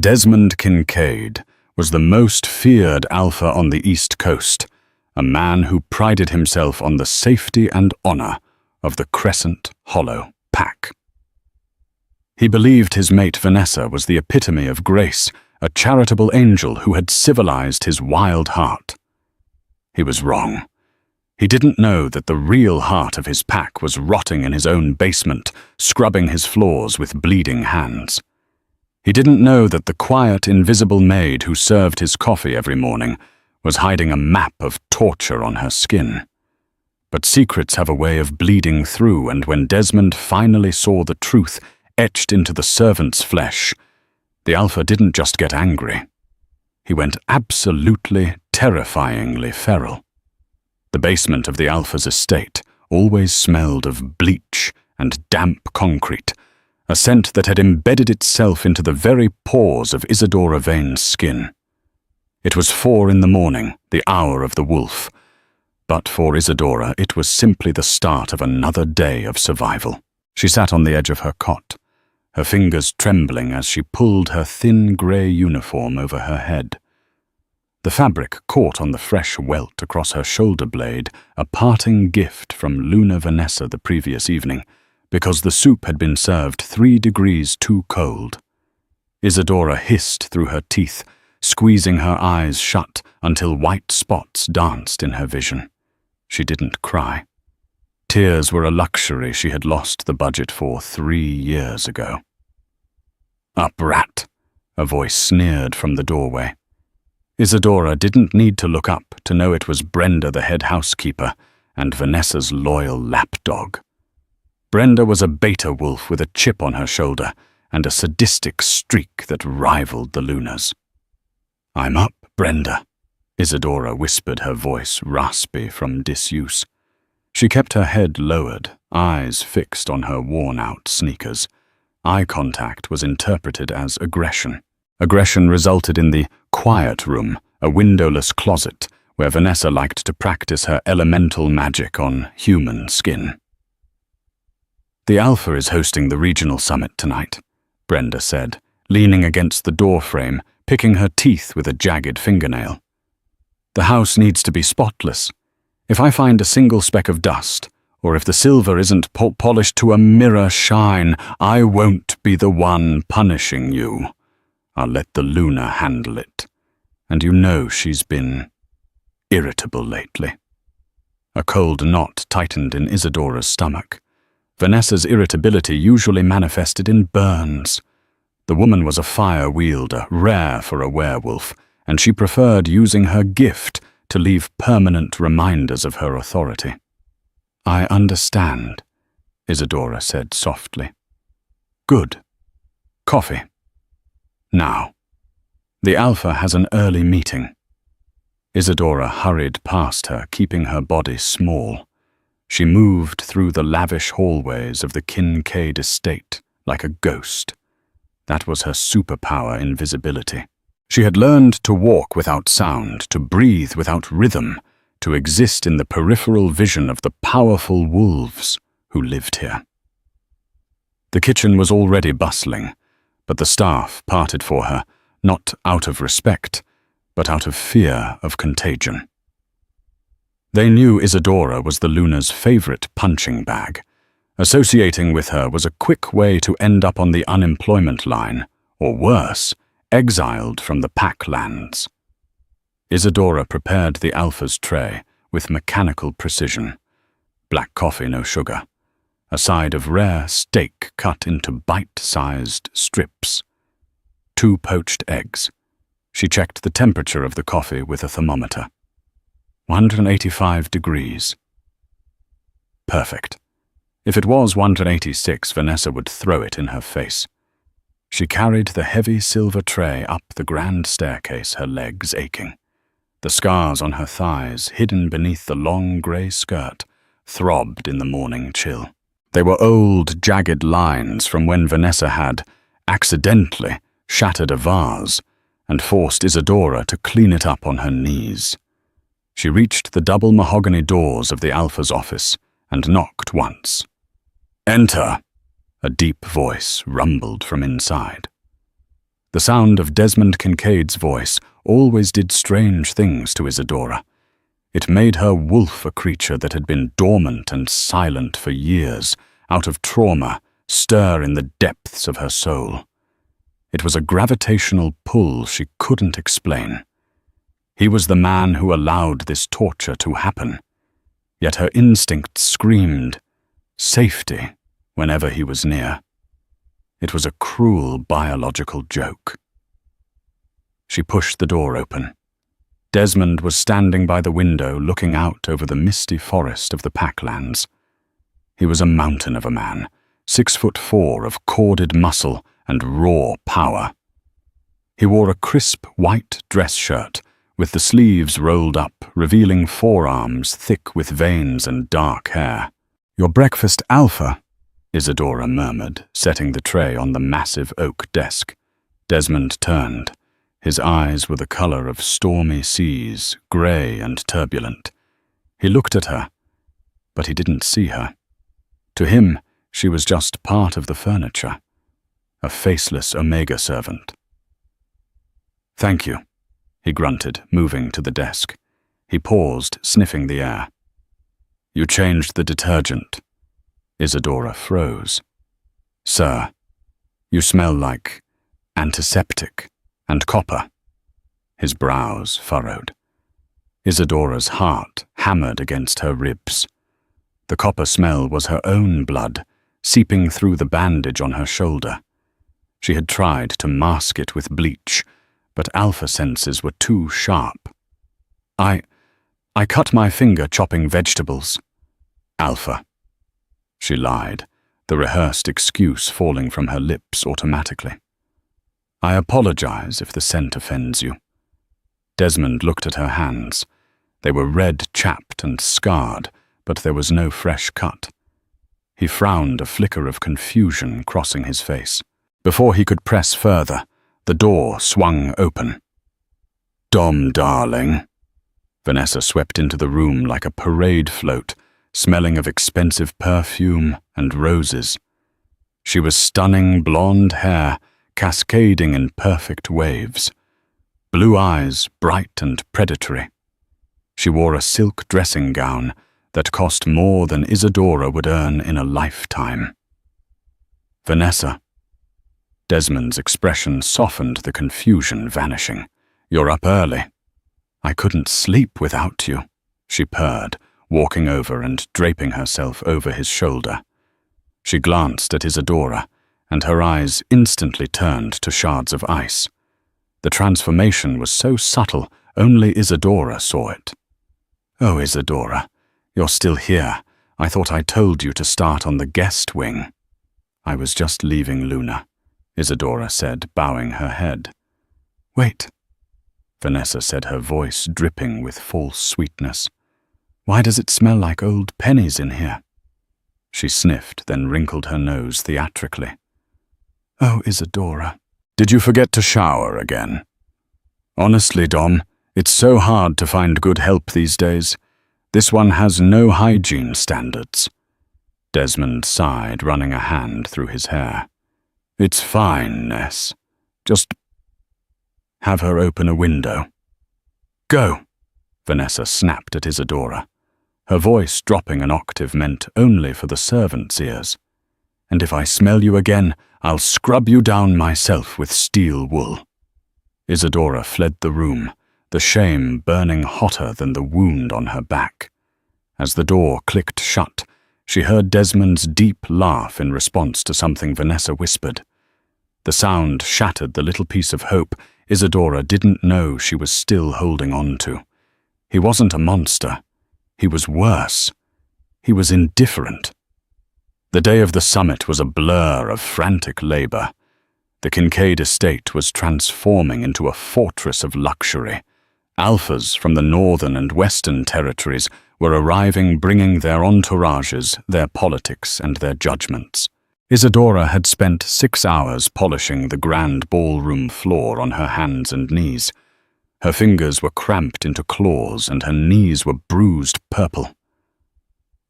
Desmond Kincaid was the most feared alpha on the East Coast, a man who prided himself on the safety and honor of the Crescent Hollow Pack. He believed his mate Vanessa was the epitome of grace, a charitable angel who had civilized his wild heart. He was wrong. He didn't know that the real heart of his pack was rotting in his own basement, scrubbing his floors with bleeding hands. He didn't know that the quiet, invisible maid who served his coffee every morning was hiding a map of torture on her skin. But secrets have a way of bleeding through, and when Desmond finally saw the truth etched into the servant's flesh, the alpha didn't just get angry. He went absolutely, terrifyingly feral. The basement of the alpha's estate always smelled of bleach and damp concrete, a scent that had embedded itself into the very pores of Isadora Vane's skin. It was 4 a.m, the hour of the wolf, but for Isadora it was simply the start of another day of survival. She sat on the edge of her cot, her fingers trembling as she pulled her thin grey uniform over her head. The fabric caught on the fresh welt across her shoulder blade, a parting gift from Luna Vanessa the previous evening, because the soup had been served 3 degrees too cold. Isadora hissed through her teeth, squeezing her eyes shut until white spots danced in her vision. She didn't cry. Tears were a luxury she had lost the budget for 3 years ago. "Up, rat," a voice sneered from the doorway. Isadora didn't need to look up to know it was Brenda, the head housekeeper, and Vanessa's loyal lapdog. Brenda was a beta wolf with a chip on her shoulder and a sadistic streak that rivaled the Luna's. "I'm up, Brenda," Isadora whispered, her voice raspy from disuse. She kept her head lowered, eyes fixed on her worn-out sneakers. Eye contact was interpreted as aggression. Aggression resulted in the quiet room, a windowless closet where Vanessa liked to practice her elemental magic on human skin. "The Alpha is hosting the regional summit tonight," Brenda said, leaning against the doorframe, picking her teeth with a jagged fingernail. "The house needs to be spotless. If I find a single speck of dust, or if the silver isn't polished to a mirror shine, I won't be the one punishing you. I'll let the Luna handle it. And you know she's been irritable lately." A cold knot tightened in Isadora's stomach. Vanessa's irritability usually manifested in burns. The woman was a fire wielder, rare for a werewolf, and she preferred using her gift to leave permanent reminders of her authority. "I understand," Isadora said softly. "Good. Coffee. Now. The Alpha has an early meeting." Isadora hurried past her, keeping her body small. She moved through the lavish hallways of the Kincaid estate like a ghost. That was her superpower, invisibility. She had learned to walk without sound, to breathe without rhythm, to exist in the peripheral vision of the powerful wolves who lived here. The kitchen was already bustling, but the staff parted for her, not out of respect, but out of fear of contagion. They knew Isadora was the Luna's favorite punching bag. Associating with her was a quick way to end up on the unemployment line, or worse, exiled from the pack lands. Isadora prepared the Alpha's tray with mechanical precision. Black coffee, no sugar. A side of rare steak cut into bite-sized strips. 2 poached eggs. She checked the temperature of the coffee with a thermometer. 185 degrees. Perfect. If it was 186, Vanessa would throw it in her face. She carried the heavy silver tray up the grand staircase, her legs aching. The scars on her thighs, hidden beneath the long grey skirt, throbbed in the morning chill. They were old, jagged lines from when Vanessa had, accidentally, shattered a vase and forced Isadora to clean it up on her knees. She reached the double mahogany doors of the Alpha's office and knocked once. "Enter," a deep voice rumbled from inside. The sound of Desmond Kincaid's voice always did strange things to Isadora. It made her wolf a creature that had been dormant and silent for years, out of trauma, stir in the depths of her soul. It was a gravitational pull she couldn't explain. He was the man who allowed this torture to happen. Yet her instinct screamed safety whenever he was near. It was a cruel biological joke. She pushed the door open. Desmond was standing by the window looking out over the misty forest of the Packlands. He was a mountain of a man, 6'4" of corded muscle and raw power. He wore a crisp white dress shirt with the sleeves rolled up, revealing forearms thick with veins and dark hair. "Your breakfast, Alpha," Isadora murmured, setting the tray on the massive oak desk. Desmond turned. His eyes were the color of stormy seas, grey and turbulent. He looked at her, but he didn't see her. To him, she was just part of the furniture, a faceless Omega servant. "Thank you," he grunted, moving to the desk. He paused, sniffing the air. "You changed the detergent." Isadora froze. "Sir, you smell like antiseptic and copper." His brows furrowed. Isadora's heart hammered against her ribs. The copper smell was her own blood, seeping through the bandage on her shoulder. She had tried to mask it with bleach, but Alpha senses were too sharp. I cut my finger chopping vegetables." "Alpha." She lied, the rehearsed excuse falling from her lips automatically. "I apologize if the scent offends you." Desmond looked at her hands. They were red, chapped and scarred, but there was no fresh cut. He frowned, a flicker of confusion crossing his face. Before he could press further, the door swung open. "Dom, darling." Vanessa swept into the room like a parade float, smelling of expensive perfume and roses. She was stunning blonde hair, cascading in perfect waves. Blue eyes, bright and predatory. She wore a silk dressing gown that cost more than Isadora would earn in a lifetime. "Vanessa." Desmond's expression softened, the confusion vanishing. "You're up early." "I couldn't sleep without you," she purred, walking over and draping herself over his shoulder. She glanced at Isadora, and her eyes instantly turned to shards of ice. The transformation was so subtle, only Isadora saw it. "Oh, Isadora, you're still here. I thought I told you to start on the guest wing." "I was just leaving Luna," Isadora said, bowing her head. "Wait," Vanessa said, her voice dripping with false sweetness. "Why does it smell like old pennies in here?" She sniffed, then wrinkled her nose theatrically. "Oh, Isadora." "Did you forget to shower again?" "Honestly, Dom, it's so hard to find good help these days. This one has no hygiene standards." Desmond sighed, running a hand through his hair. "It's fine, Ness. Just have her open a window." "Go," Vanessa snapped at Isadora. Her voice dropping an octave meant only for the servants' ears. "And if I smell you again, I'll scrub you down myself with steel wool." Isadora fled the room, the shame burning hotter than the wound on her back. As the door clicked shut, she heard Desmond's deep laugh in response to something Vanessa whispered. The sound shattered the little piece of hope Isadora didn't know she was still holding on to. He wasn't a monster. He was worse. He was indifferent. The day of the summit was a blur of frantic labor. The Kincaid estate was transforming into a fortress of luxury. Alphas from the northern and western territories were arriving, bringing their entourages, their politics, and their judgments. Isadora had spent 6 hours polishing the grand ballroom floor on her hands and knees. Her fingers were cramped into claws and her knees were bruised purple.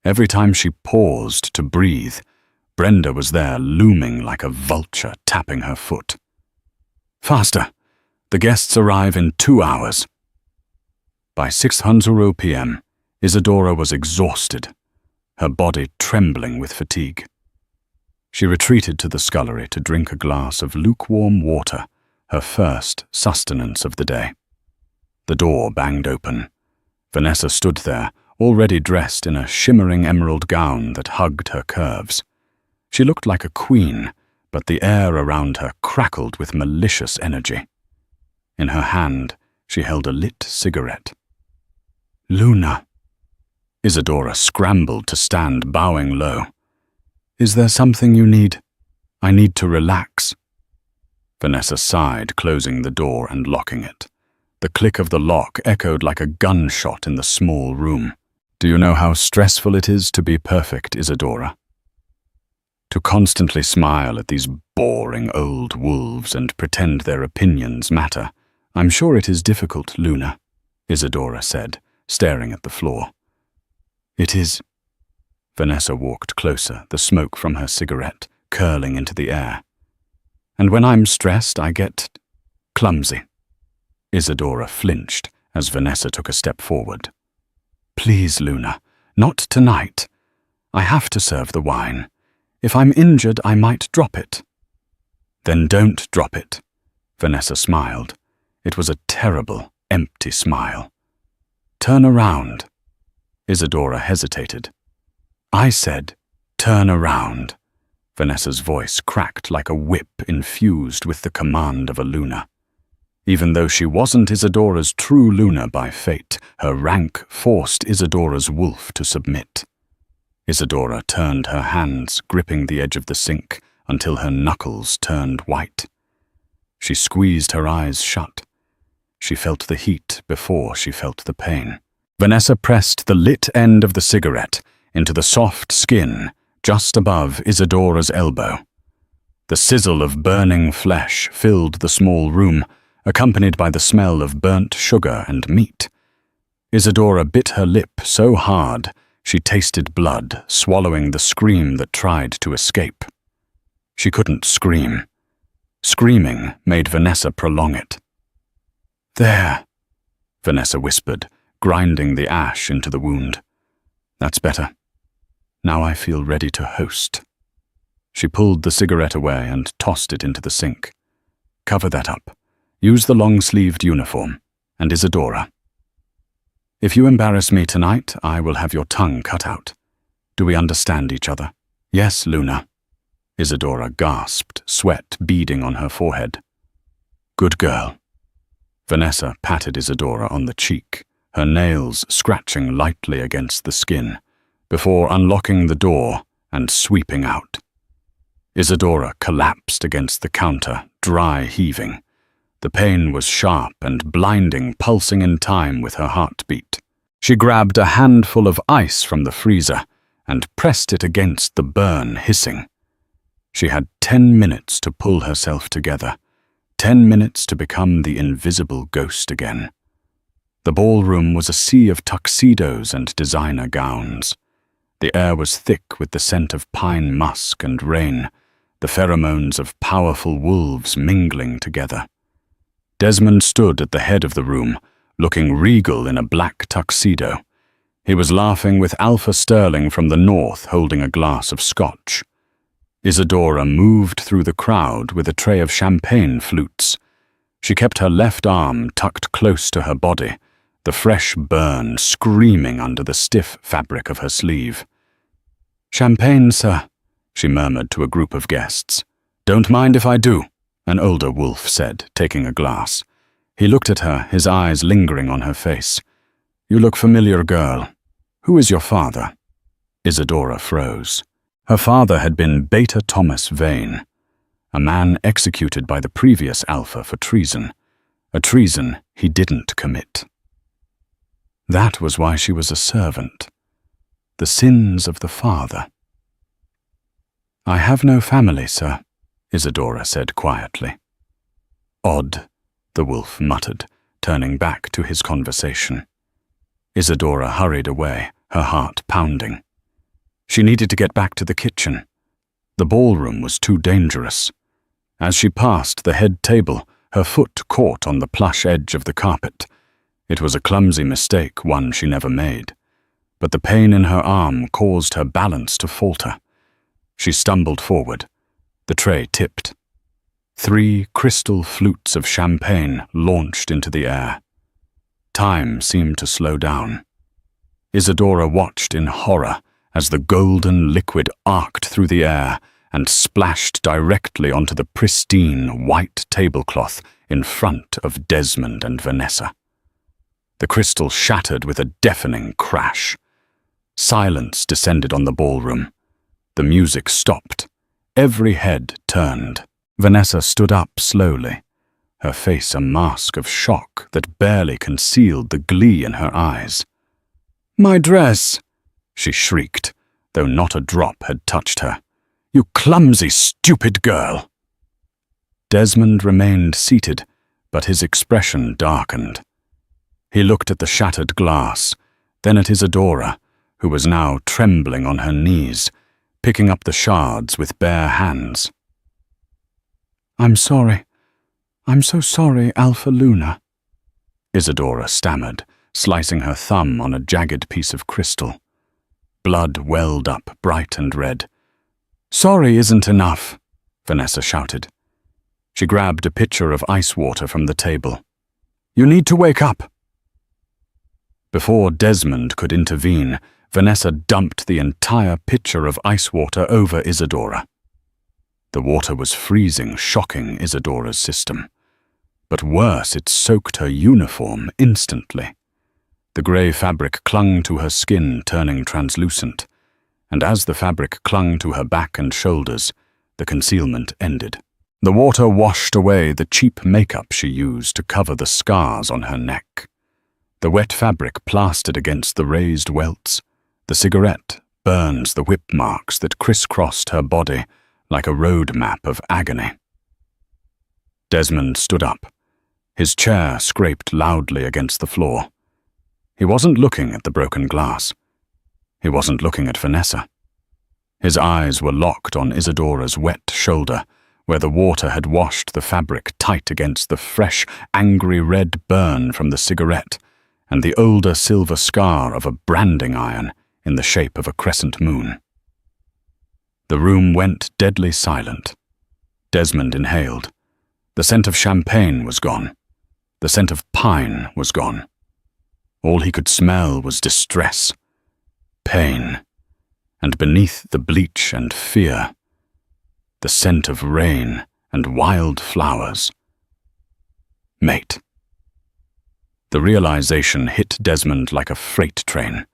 Every time she paused to breathe, Brenda was there looming like a vulture tapping her foot. Faster! The guests arrive in 2 hours." By 6:00 p.m., Isadora was exhausted, her body trembling with fatigue. She retreated to the scullery to drink a glass of lukewarm water, her first sustenance of the day. The door banged open. Vanessa stood there, already dressed in a shimmering emerald gown that hugged her curves. She looked like a queen, but the air around her crackled with malicious energy. In her hand, she held a lit cigarette. "Luna." Isadora scrambled to stand, bowing low. "Is there something you need? I need to relax." Vanessa sighed, closing the door and locking it. The click of the lock echoed like a gunshot in the small room. "Do you know how stressful it is to be perfect, Isadora? To constantly smile at these boring old wolves and pretend their opinions matter. I'm sure it is difficult, Luna," Isadora said, staring at the floor. "It is." Vanessa walked closer, the smoke from her cigarette curling into the air. "And when I'm stressed, I get clumsy." Isadora flinched as Vanessa took a step forward. "Please, Luna, not tonight. I have to serve the wine. If I'm injured, I might drop it." "Then don't drop it." Vanessa smiled. It was a terrible, empty smile. "Turn around." Isadora hesitated. "I said, turn around." Vanessa's voice cracked like a whip infused with the command of a Luna. Even though she wasn't Isadora's true Luna by fate, her rank forced Isadora's wolf to submit. Isadora turned her hands, gripping the edge of the sink, until her knuckles turned white. She squeezed her eyes shut. She felt the heat before she felt the pain. Vanessa pressed the lit end of the cigarette into the soft skin just above Isadora's elbow. The sizzle of burning flesh filled the small room, accompanied by the smell of burnt sugar and meat. Isadora bit her lip so hard she tasted blood, swallowing the scream that tried to escape. She couldn't scream. Screaming made Vanessa prolong it. "There," Vanessa whispered, grinding the ash into the wound. "That's better. Now I feel ready to host." She pulled the cigarette away and tossed it into the sink. "Cover that up. Use the long-sleeved uniform. And Isadora. If you embarrass me tonight, I will have your tongue cut out. Do we understand each other?" "Yes, Luna." Isadora gasped, sweat beading on her forehead. "Good girl." Vanessa patted Isadora on the cheek, her nails scratching lightly against the skin, before unlocking the door and sweeping out. Isadora collapsed against the counter, dry heaving. The pain was sharp and blinding, pulsing in time with her heartbeat. She grabbed a handful of ice from the freezer and pressed it against the burn, hissing. She had 10 minutes to pull herself together, 10 minutes to become the invisible ghost again. The ballroom was a sea of tuxedos and designer gowns. The air was thick with the scent of pine musk and rain, the pheromones of powerful wolves mingling together. Desmond stood at the head of the room, looking regal in a black tuxedo. He was laughing with Alpha Sterling from the north, holding a glass of scotch. Isadora moved through the crowd with a tray of champagne flutes. She kept her left arm tucked close to her body, the fresh burn screaming under the stiff fabric of her sleeve. "Champagne, sir," she murmured to a group of guests. "Don't mind if I do," an older wolf said, taking a glass. He looked at her, his eyes lingering on her face. "You look familiar, girl. Who is your father?" Isadora froze. Her father had been Beta Thomas Vane, a man executed by the previous Alpha for treason, a treason he didn't commit. That was why she was a servant. The sins of the father. "I have no family, sir," Isadora said quietly. "Odd," the wolf muttered, turning back to his conversation. Isadora hurried away, her heart pounding. She needed to get back to the kitchen. The ballroom was too dangerous. As she passed the head table, her foot caught on the plush edge of the carpet. It was a clumsy mistake, one she never made. But the pain in her arm caused her balance to falter. She stumbled forward. The tray tipped. 3 crystal flutes of champagne launched into the air. Time seemed to slow down. Isadora watched in horror as the golden liquid arced through the air and splashed directly onto the pristine white tablecloth in front of Desmond and Vanessa. The crystal shattered with a deafening crash. Silence descended on the ballroom. The music stopped. Every head turned. Vanessa stood up slowly, her face a mask of shock that barely concealed the glee in her eyes. "My dress!" she shrieked, though not a drop had touched her. "You clumsy, stupid girl!" Desmond remained seated, but his expression darkened. He looked at the shattered glass, then at Isadora, who was now trembling on her knees, picking up the shards with bare hands. "I'm sorry. I'm so sorry, Alpha Luna," Isadora stammered, slicing her thumb on a jagged piece of crystal. Blood welled up, bright and red. "Sorry isn't enough," Vanessa shouted. She grabbed a pitcher of ice water from the table. "You need to wake up." Before Desmond could intervene, Vanessa dumped the entire pitcher of ice water over Isadora. The water was freezing, shocking Isadora's system. But worse, it soaked her uniform instantly. The grey fabric clung to her skin, turning translucent, and as the fabric clung to her back and shoulders, the concealment ended. The water washed away the cheap makeup she used to cover the scars on her neck. The wet fabric plastered against the raised welts. The cigarette burns the whip marks that crisscrossed her body like a road map of agony. Desmond stood up. His chair scraped loudly against the floor. He wasn't looking at the broken glass. He wasn't looking at Vanessa. His eyes were locked on Isadora's wet shoulder, where the water had washed the fabric tight against the fresh, angry red burn from the cigarette and the older silver scar of a branding iron in the shape of a crescent moon. The room went deadly silent. Desmond inhaled. The scent of champagne was gone. The scent of pine was gone. All he could smell was distress, pain, and beneath the bleach and fear, the scent of rain and wild flowers. Mate. The realization hit Desmond like a freight train.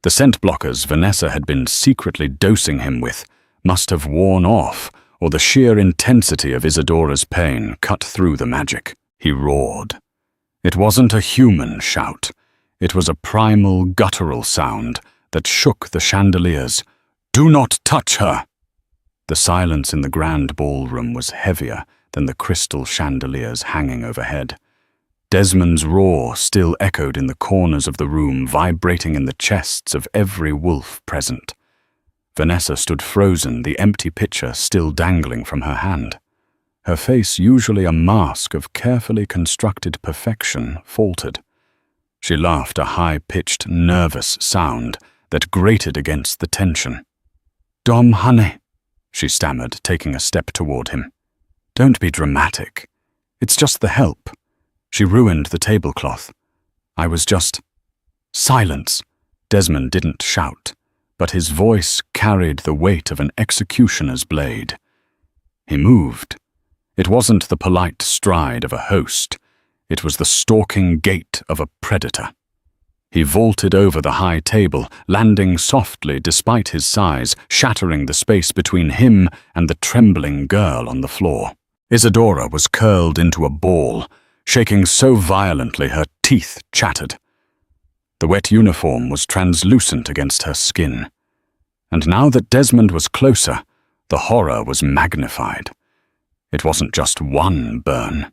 The scent blockers Vanessa had been secretly dosing him with must have worn off, or the sheer intensity of Isadora's pain cut through the magic. He roared. It wasn't a human shout. It was a primal, guttural sound that shook the chandeliers. "Do not touch her!" The silence in the grand ballroom was heavier than the crystal chandeliers hanging overhead. Desmond's roar still echoed in the corners of the room, vibrating in the chests of every wolf present. Vanessa stood frozen, the empty pitcher still dangling from her hand. Her face, usually a mask of carefully constructed perfection, faltered. She laughed, a high-pitched, nervous sound that grated against the tension. "Dom, honey," she stammered, taking a step toward him. "Don't be dramatic. It's just the help. She ruined the tablecloth. I was just—" Silence! Desmond didn't shout, but his voice carried the weight of an executioner's blade. He moved. It wasn't the polite stride of a host. It was the stalking gait of a predator. He vaulted over the high table, landing softly despite his size, shattering the space between him and the trembling girl on the floor. Isadora was curled into a ball, shaking so violently her teeth chattered. The wet uniform was translucent against her skin. And now that Desmond was closer, the horror was magnified. It wasn't just one burn.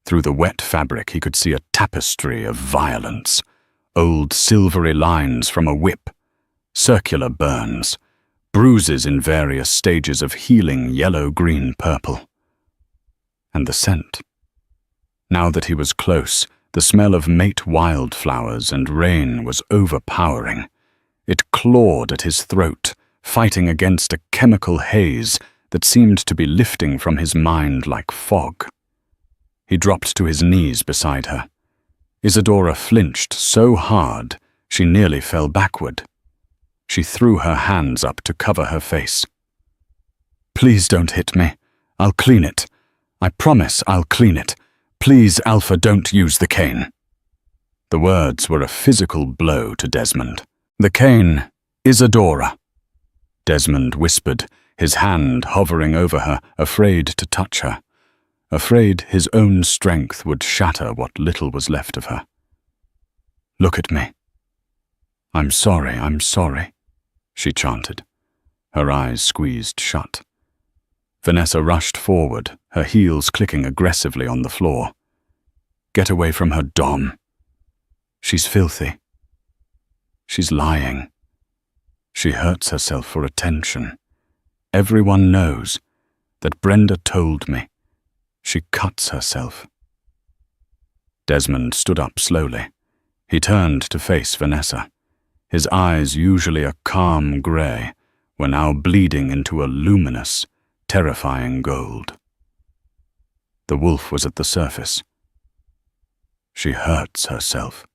Through the wet fabric he could see a tapestry of violence, old silvery lines from a whip, circular burns, bruises in various stages of healing yellow, green, purple. And the scent. Now that he was close, the smell of mate wildflowers and rain was overpowering. It clawed at his throat, fighting against a chemical haze that seemed to be lifting from his mind like fog. He dropped to his knees beside her. Isadora flinched so hard she nearly fell backward. She threw her hands up to cover her face. "Please don't hit me. I'll clean it. I promise I'll clean it. Please, Alpha, don't use the cane." The words were a physical blow to Desmond. "The cane, Isadora," Desmond whispered, his hand hovering over her, afraid to touch her, afraid his own strength would shatter what little was left of her. "Look at me." I'm sorry," she chanted, her eyes squeezed shut. Vanessa rushed forward, her heels clicking aggressively on the floor. "Get away from her, Dom. She's filthy. She's lying. She hurts herself for attention. Everyone knows that Brenda told me. She cuts herself." Desmond stood up slowly. He turned to face Vanessa. His eyes, usually a calm grey, were now bleeding into a luminous, terrifying gold. The wolf was at the surface. "She hurts herself."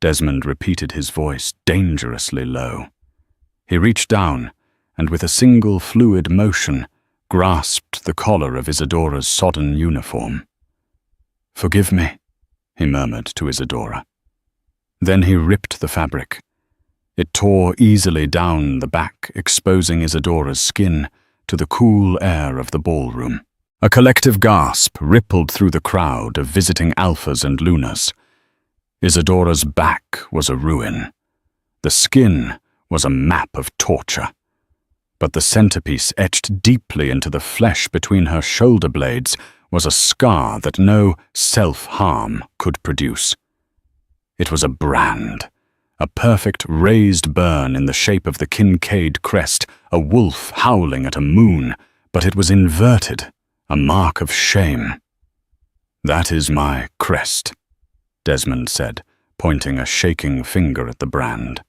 Desmond repeated his voice dangerously low. He reached down, and with a single fluid motion, grasped the collar of Isadora's sodden uniform. "Forgive me," he murmured to Isadora. Then he ripped the fabric. It tore easily down the back, exposing Isadora's skin to the cool air of the ballroom. A collective gasp rippled through the crowd of visiting Alphas and Lunas. Isadora's back was a ruin. The skin was a map of torture. But the centerpiece etched deeply into the flesh between her shoulder blades was a scar that no self-harm could produce. It was a brand, a perfect raised burn in the shape of the Kincaid crest, a wolf howling at a moon, but it was inverted, a mark of shame. "That is my crest," Desmond said, pointing a shaking finger at the brand.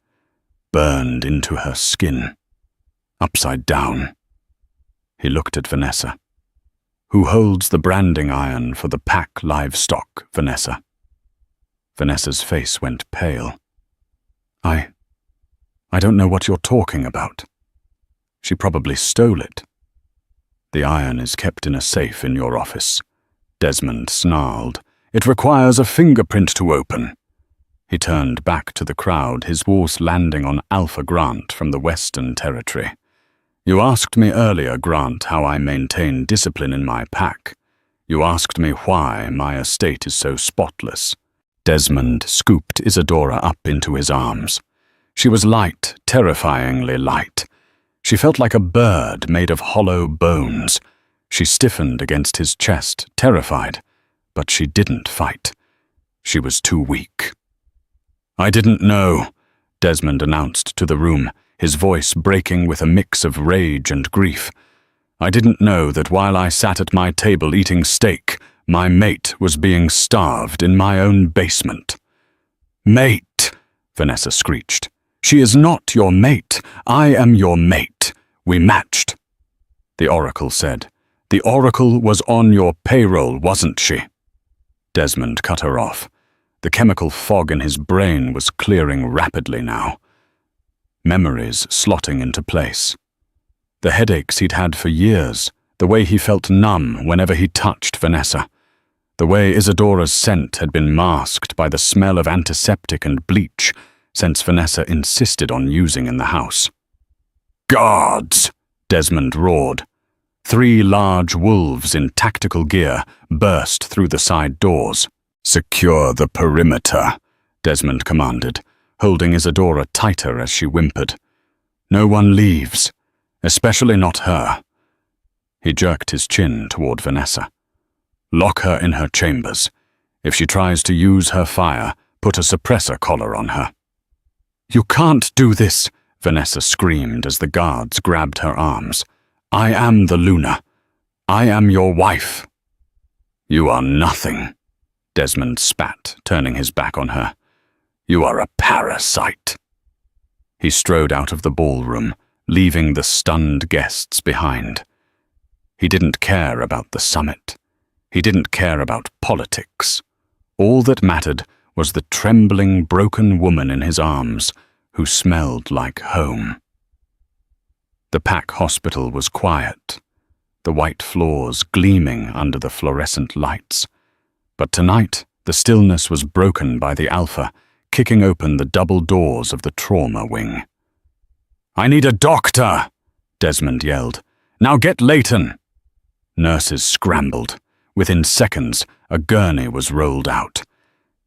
"Burned into her skin. Upside down." He looked at Vanessa. "Who holds the branding iron for the pack livestock, Vanessa?" Vanessa's face went pale. I don't know what you're talking about." "She probably stole it." "The iron is kept in a safe in your office," Desmond snarled. "It requires a fingerprint to open." He turned back to the crowd, his voice landing on Alpha Grant from the Western Territory. "You asked me earlier, Grant, how I maintain discipline in my pack. You asked me why my estate is so spotless." Desmond scooped Isadora up into his arms. She was light, terrifyingly light. She felt like a bird made of hollow bones. She stiffened against his chest, terrified, but she didn't fight. She was too weak. "I didn't know," Desmond announced to the room, his voice breaking with a mix of rage and grief. "I didn't know that while I sat at my table eating steak, my mate was being starved in my own basement." "Mate!" Vanessa screeched. "She is not your mate. I am your mate. We matched." The Oracle said. "The Oracle was on your payroll, wasn't she?" Desmond cut her off. The chemical fog in his brain was clearing rapidly now. Memories slotting into place. The headaches he'd had for years, the way he felt numb whenever he touched Vanessa. The way Isadora's scent had been masked by the smell of antiseptic and bleach since Vanessa insisted on using in the house. "Guards!" Desmond roared. 3 large wolves in tactical gear burst through the side doors. "Secure the perimeter," Desmond commanded, holding Isadora tighter as she whimpered. "No one leaves, especially not her." He jerked his chin toward Vanessa. "Lock her in her chambers. If she tries to use her fire, put a suppressor collar on her." "You can't do this," Vanessa screamed as the guards grabbed her arms. "I am the Luna. I am your wife." "You are nothing," Desmond spat, turning his back on her. "You are a parasite." He strode out of the ballroom, leaving the stunned guests behind. He didn't care about the summit. He didn't care about politics. All that mattered was the trembling, broken woman in his arms, who smelled like home. The Pack hospital was quiet, the white floors gleaming under the fluorescent lights. But tonight, the stillness was broken by the Alpha, kicking open the double doors of the trauma wing. "I need a doctor!" Desmond yelled. "Now get Leighton!" Nurses scrambled. Within seconds, a gurney was rolled out.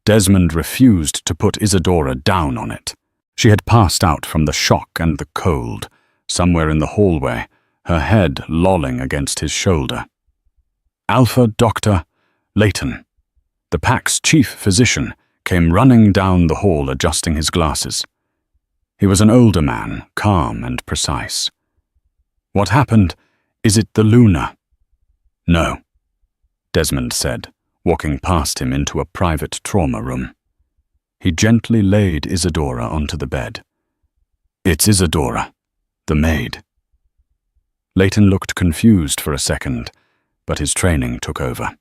Desmond refused to put Isadora down on it. She had passed out from the shock and the cold, somewhere in the hallway, her head lolling against his shoulder. "Alpha, Doctor, Leighton." The Pack's chief physician came running down the hall, adjusting his glasses. He was an older man, calm and precise. "What happened? Is it the Luna?" "No," Desmond said, walking past him into a private trauma room. He gently laid Isadora onto the bed. "It's Isadora, the maid." Leighton looked confused for a second, but his training took over.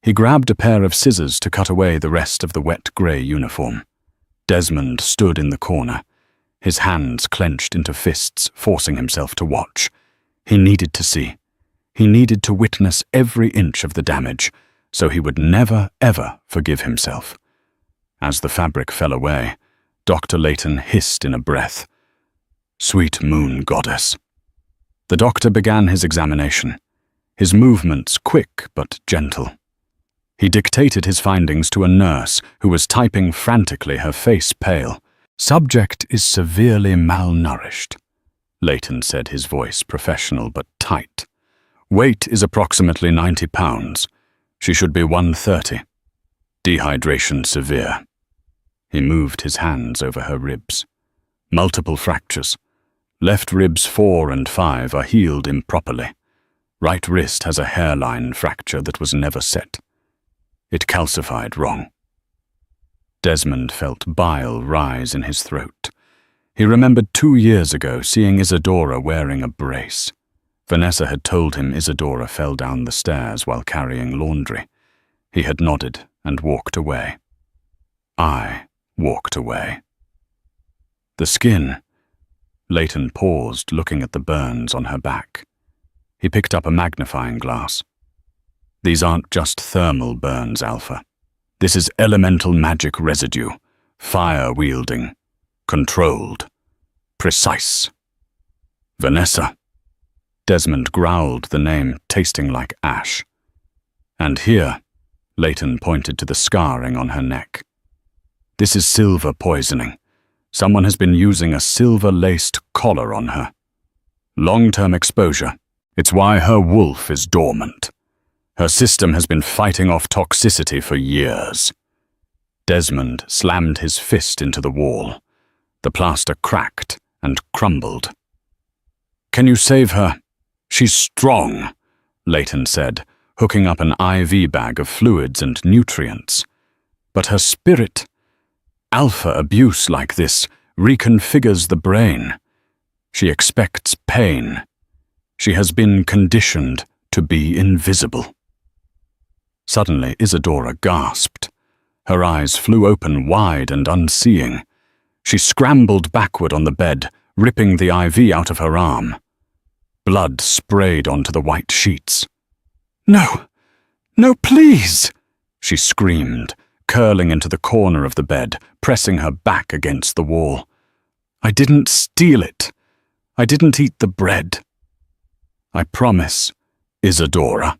He grabbed a pair of scissors to cut away the rest of the wet grey uniform. Desmond stood in the corner, his hands clenched into fists, forcing himself to watch. He needed to see. He needed to witness every inch of the damage, so he would never, ever forgive himself. As the fabric fell away, Dr. Leighton hissed in a breath. "Sweet moon goddess." The doctor began his examination, his movements quick but gentle. He dictated his findings to a nurse who was typing frantically, her face pale. "Subject is severely malnourished," Leighton said, his voice professional but tight. "Weight is approximately 90 pounds. She should be 130. Dehydration severe." He moved his hands over her ribs. "Multiple fractures. Left ribs 4 and 5 are healed improperly. Right wrist has a hairline fracture that was never set. It calcified wrong." Desmond felt bile rise in his throat. He remembered 2 years ago seeing Isadora wearing a brace. Vanessa had told him Isadora fell down the stairs while carrying laundry. He had nodded and walked away. I walked away. The skin. Leighton paused, looking at the burns on her back. He picked up a magnifying glass. "These aren't just thermal burns, Alpha. This is elemental magic residue, fire-wielding, controlled, precise." "Vanessa." Desmond growled the name, tasting like ash. "And here," Leighton pointed to the scarring on her neck. "This is silver poisoning. Someone has been using a silver-laced collar on her. Long-term exposure. It's why her wolf is dormant. Her system has been fighting off toxicity for years." Desmond slammed his fist into the wall. The plaster cracked and crumbled. "Can you save her? She's strong," Leighton said, hooking up an IV bag of fluids and nutrients. "But her spirit... Alpha abuse like this reconfigures the brain. She expects pain. She has been conditioned to be invisible." Suddenly, Isadora gasped. Her eyes flew open wide and unseeing. She scrambled backward on the bed, ripping the IV out of her arm. Blood sprayed onto the white sheets. "No! No, please!" she screamed, curling into the corner of the bed, pressing her back against the wall. "I didn't steal it. I didn't eat the bread. I promise, Isadora."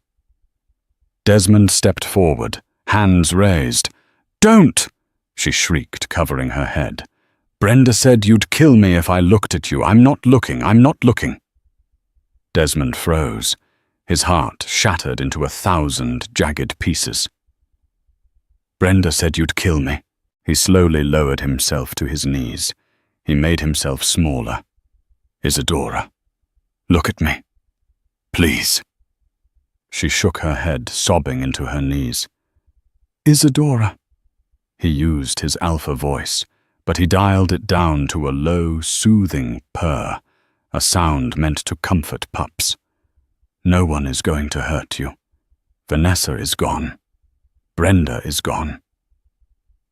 Desmond stepped forward, hands raised. "Don't!" she shrieked, covering her head. "Brenda said you'd kill me if I looked at you. I'm not looking. I'm not looking." Desmond froze, his heart shattered into 1,000 jagged pieces. "Brenda said you'd kill me." He slowly lowered himself to his knees. He made himself smaller. "Isadora, look at me. Please." She shook her head, sobbing into her knees. Isadora. He used his alpha voice, but he dialed it down to a low, soothing purr, a sound meant to comfort pups. No one is going to hurt you. Vanessa is gone. Brenda is gone.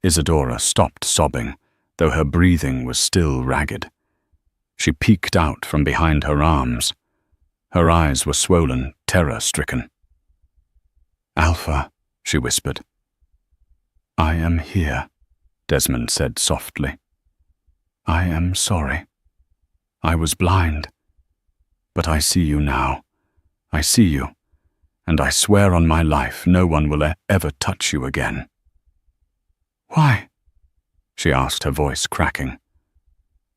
Isadora stopped sobbing, though her breathing was still ragged. She peeked out from behind her arms. Her eyes were swollen, terror-stricken. "Alpha," she whispered. "I am here," Desmond said softly. "I am sorry. I was blind. But I see you now. I see you, and I swear on my life no one will ever touch you again." "Why?" she asked, her voice cracking.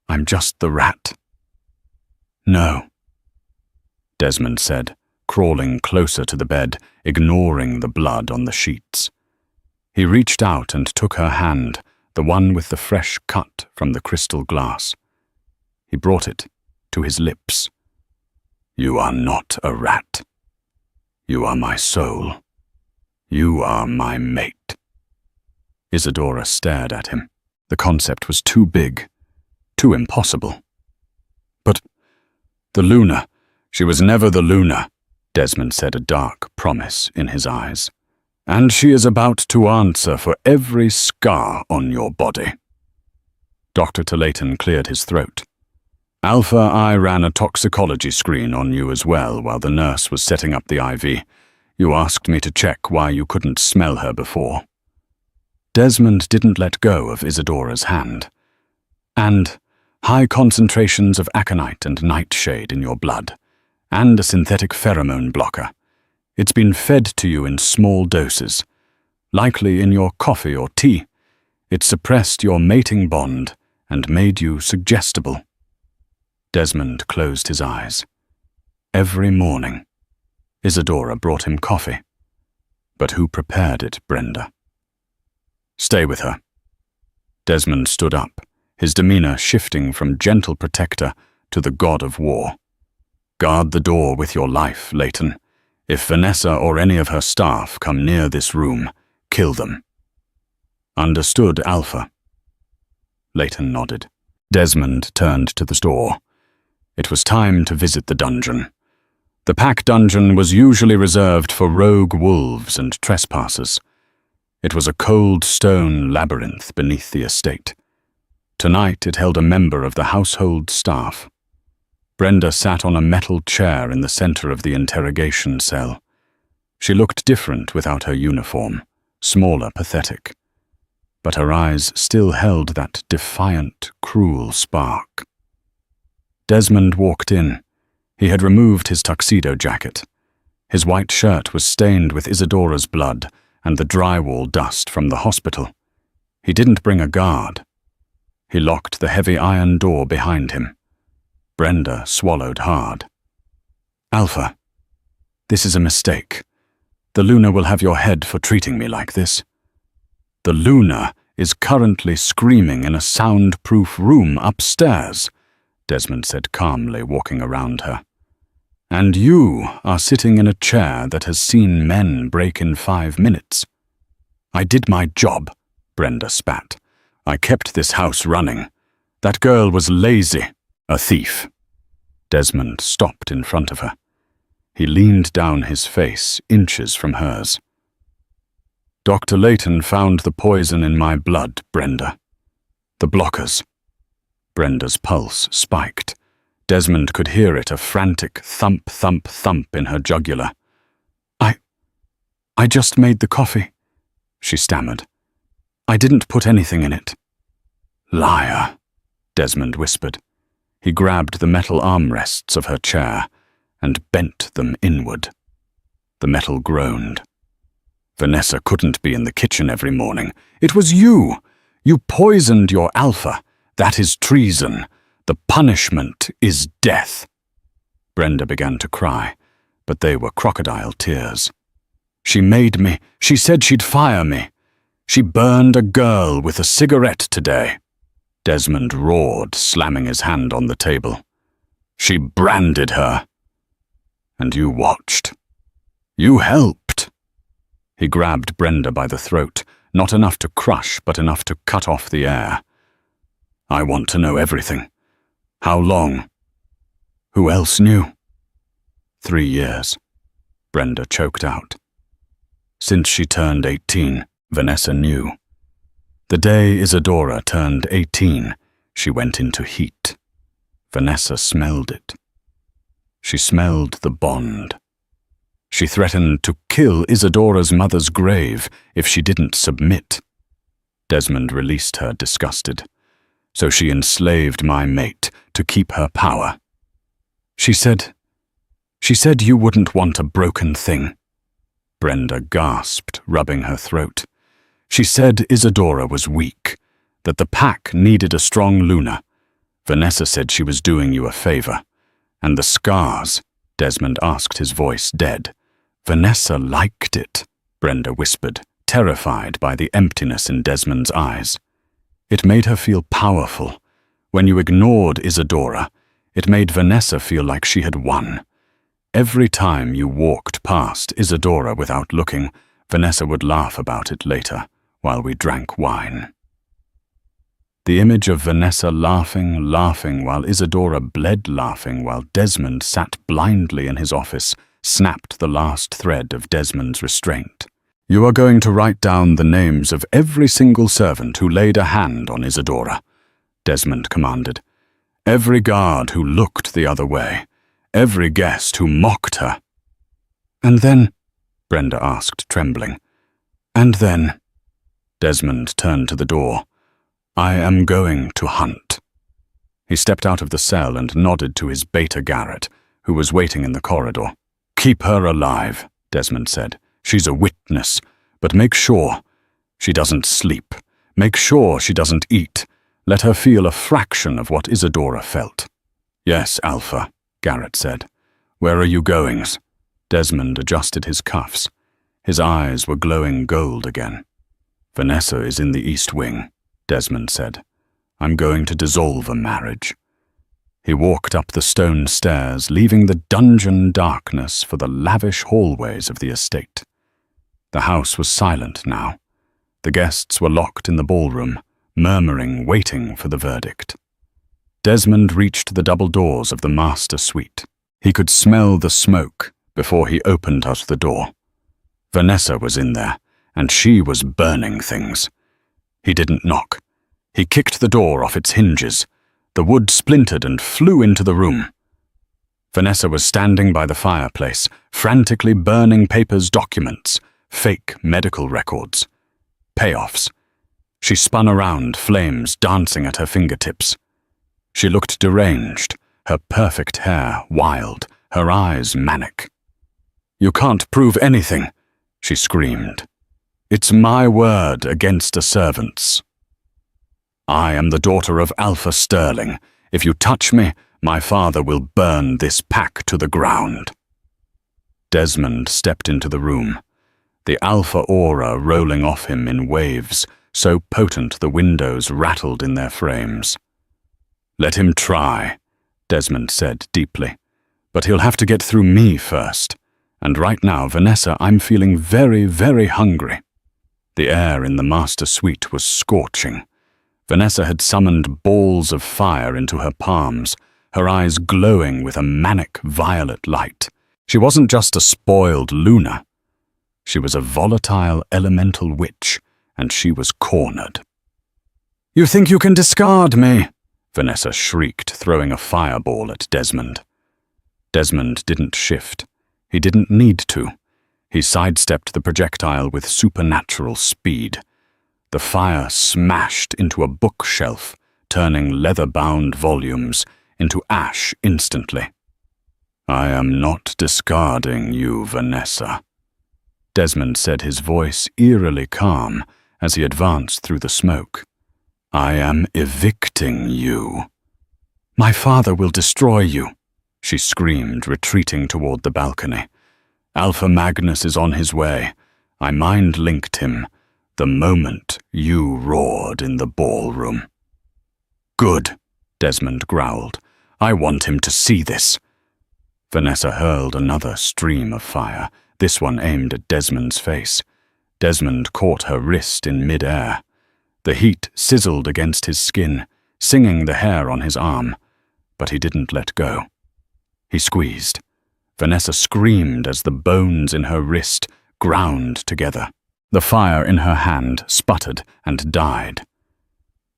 "I'm just the rat." "No," Desmond said, crawling closer to the bed, ignoring the blood on the sheets. He reached out and took her hand, the one with the fresh cut from the crystal glass. He brought it to his lips. "You are not a rat. You are my soul. You are my mate." Isadora stared at him. The concept was too big, too impossible. "But the Luna, she was never the Luna," Desmond said, a dark promise in his eyes. "And she is about to answer for every scar on your body." Dr. Tolayton cleared his throat. "Alpha, I ran a toxicology screen on you as well while the nurse was setting up the IV. You asked me to check why you couldn't smell her before." Desmond didn't let go of Isadora's hand. "And high concentrations of aconite and nightshade in your blood, and a synthetic pheromone blocker. It's been fed to you in small doses, likely in your coffee or tea. It suppressed your mating bond and made you suggestible." Desmond closed his eyes. Every morning, Isadora brought him coffee. But who prepared it, Brenda? "Stay with her." Desmond stood up, his demeanor shifting from gentle protector to the god of war. "Guard the door with your life, Leighton. If Vanessa or any of her staff come near this room, kill them." "Understood, Alpha." Leighton nodded. Desmond turned to the door. It was time to visit the dungeon. The pack dungeon was usually reserved for rogue wolves and trespassers. It was a cold stone labyrinth beneath the estate. Tonight it held a member of the household staff. Brenda sat on a metal chair in the center of the interrogation cell. She looked different without her uniform, smaller, pathetic. But her eyes still held that defiant, cruel spark. Desmond walked in. He had removed his tuxedo jacket. His white shirt was stained with Isadora's blood and the drywall dust from the hospital. He didn't bring a guard. He locked the heavy iron door behind him. Brenda swallowed hard. "Alpha, this is a mistake. The Luna will have your head for treating me like this." "The Luna is currently screaming in a soundproof room upstairs," Desmond said calmly, walking around her. "And you are sitting in a chair that has seen men break in 5 minutes." "I did my job," Brenda spat. "I kept this house running. That girl was lazy. A thief." Desmond stopped in front of her. He leaned down, his face inches from hers. "Dr. Leighton found the poison in my blood, Brenda. The blockers." Brenda's pulse spiked. Desmond could hear it, a frantic thump, thump, thump in her jugular. I just made the coffee," she stammered. "I didn't put anything in it." "Liar," Desmond whispered. He grabbed the metal armrests of her chair and bent them inward. The metal groaned. "Vanessa couldn't be in the kitchen every morning. It was you. You poisoned your Alpha. That is treason. The punishment is death." Brenda began to cry, but they were crocodile tears. "She made me. She said she'd fire me. She burned a girl with a cigarette today." Desmond roared, slamming his hand on the table. "She branded her. And you watched. You helped." He grabbed Brenda by the throat, not enough to crush, but enough to cut off the air. I want to know everything. How long? Who else knew? 3 years, Brenda choked out. Since she turned 18, Vanessa knew. The day Isadora turned 18, she went into heat. Vanessa smelled it. She smelled the bond. She threatened to kill Isadora's mother's grave if she didn't submit. Desmond released her, disgusted. So she enslaved my mate to keep her power. She said you wouldn't want a broken thing. Brenda gasped, rubbing her throat. She said Isadora was weak, that the pack needed a strong Luna. Vanessa said she was doing you a favor. And the scars, Desmond asked, his voice dead. Vanessa liked it, Brenda whispered, terrified by the emptiness in Desmond's eyes. It made her feel powerful. When you ignored Isadora, it made Vanessa feel like she had won. Every time you walked past Isadora without looking, Vanessa would laugh about it later, while we drank wine. The image of Vanessa laughing while Isadora bled laughing while Desmond sat blindly in his office snapped the last thread of Desmond's restraint. You are going to write down the names of every single servant who laid a hand on Isadora, Desmond commanded. Every guard who looked the other way. Every guest who mocked her. And then, Brenda asked, trembling. And then, Desmond turned to the door. I am going to hunt. He stepped out of the cell and nodded to his beta Garrett, who was waiting in the corridor. Keep her alive, Desmond said. She's a witness, but make sure she doesn't sleep. Make sure she doesn't eat. Let her feel a fraction of what Isadora felt. Yes, Alpha, Garrett said. Where are you going? Desmond adjusted his cuffs. His eyes were glowing gold again. Vanessa is in the East Wing, Desmond said. I'm going to dissolve a marriage. He walked up the stone stairs, leaving the dungeon darkness for the lavish hallways of the estate. The house was silent now. The guests were locked in the ballroom, murmuring, waiting for the verdict. Desmond reached the double doors of the master suite. He could smell the smoke before he opened out the door. Vanessa was in there, and she was burning things. He didn't knock. He kicked the door off its hinges. The wood splintered and flew into the room. Vanessa was standing by the fireplace, frantically burning papers, documents, fake medical records, payoffs. She spun around, flames dancing at her fingertips. She looked deranged, her perfect hair wild, her eyes manic. You can't prove anything, she screamed. It's my word against a servant's. I am the daughter of Alpha Sterling. If you touch me, my father will burn this pack to the ground. Desmond stepped into the room, the Alpha aura rolling off him in waves, so potent the windows rattled in their frames. Let him try, Desmond said deeply, but he'll have to get through me first. And right now, Vanessa, I'm feeling very, very hungry. The air in the master suite was scorching. Vanessa had summoned balls of fire into her palms, her eyes glowing with a manic violet light. She wasn't just a spoiled Luna. She was a volatile elemental witch, and she was cornered. You think you can discard me? Vanessa shrieked, throwing a fireball at Desmond. Desmond didn't shift. He didn't need to. He sidestepped the projectile with supernatural speed. The fire smashed into a bookshelf, turning leather-bound volumes into ash instantly. I am not discarding you, Vanessa, Desmond said, his voice eerily calm as he advanced through the smoke. I am evicting you. My father will destroy you, she screamed, retreating toward the balcony. Alpha Magnus is on his way. I mind-linked him the moment you roared in the ballroom. Good, Desmond growled. I want him to see this. Vanessa hurled another stream of fire, this one aimed at Desmond's face. Desmond caught her wrist in mid-air. The heat sizzled against his skin, singing the hair on his arm, but he didn't let go. He squeezed. Vanessa screamed as the bones in her wrist ground together. The fire in her hand sputtered and died.